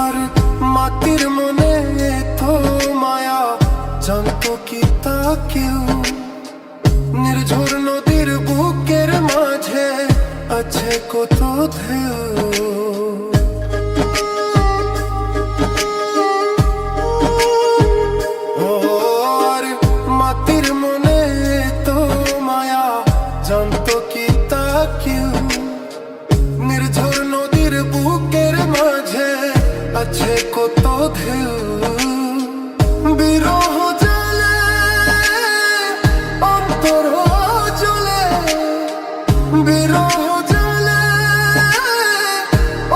আর মাটির মনে তো মায়া, জানতো কি তা কেউ? নির্ঝর নদীর বুকের মাঝে আছে কত ঢেউ। আর মাটির মনে তো মায়া, জানতো কি তা কেউ? নির্ঝর নদীর বুকের মাঝে আছে কত ঢেউ। বিরহ জ্বলে অন্তর জ্বলে, বিরহ জ্বলে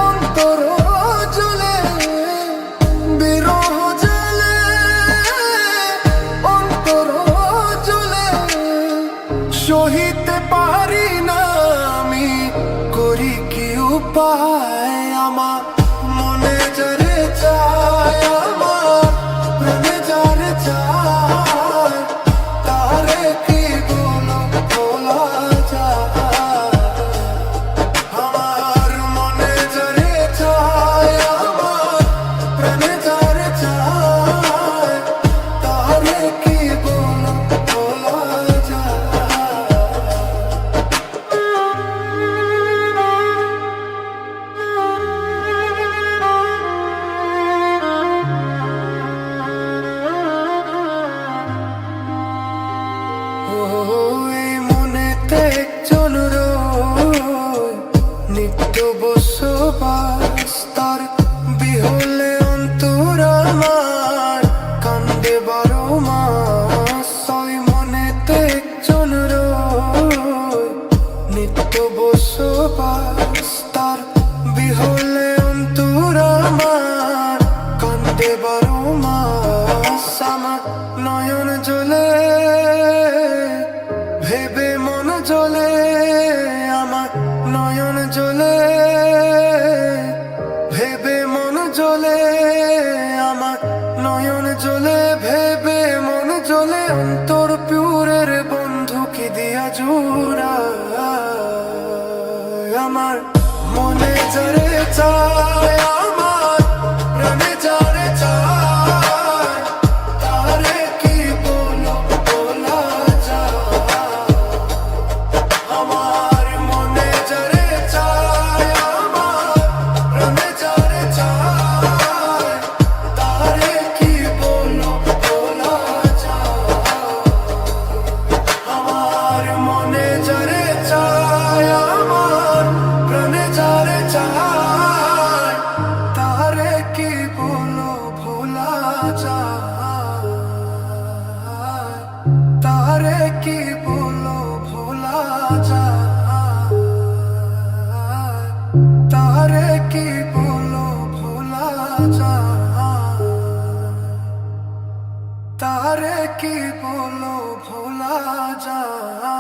অন্তর জ্বলে, বিরহ জ্বলে অন্তর জ্বলে। সহিতে পারি না আমি, করি কি উপায়? আমার মনে যারে চায়, আমার প্রাণে যারে চায়, তারে কি বলা যায়? আমার মনে যারে চায়, আমার প্রাণে যারে চায়, তারে কি বলা যায়? এই মনেতে একজন রয়, নিত্য বসবাস তার। বিহলে অন্তর আমার কান্দে 12 মাস। ওই মনেতে একজন রয়, নিত্য বসবাস তার। বিহলে অন্তর আমার কান্দে 12 মাস। আমার নয়ন জ্বলে ভেবে মন জ্বলে, আমার নয়ন জ্বলে ভেবে মন জ্বলে, আমার নয়ন জ্বলে ভেবে মন জ্বলে। অন্তর পিউরের বন্ধু কি দিয়া জোড়া? আমার মনে যারে চায়, আমার প্রাণে যারে চায়, তারে কি বলা যায়? আমার মনে যারে চায়, আমার প্রাণে যারে চায়, তারে কি বলা যায়? আমার মনে যারে চায়, আমার প্রাণে যারে চায়, তারে কি ভোলা যায়? তারে কি ভোলা যায়? তারে কি ভোলা যায়? তারে কি ভোলা যায়?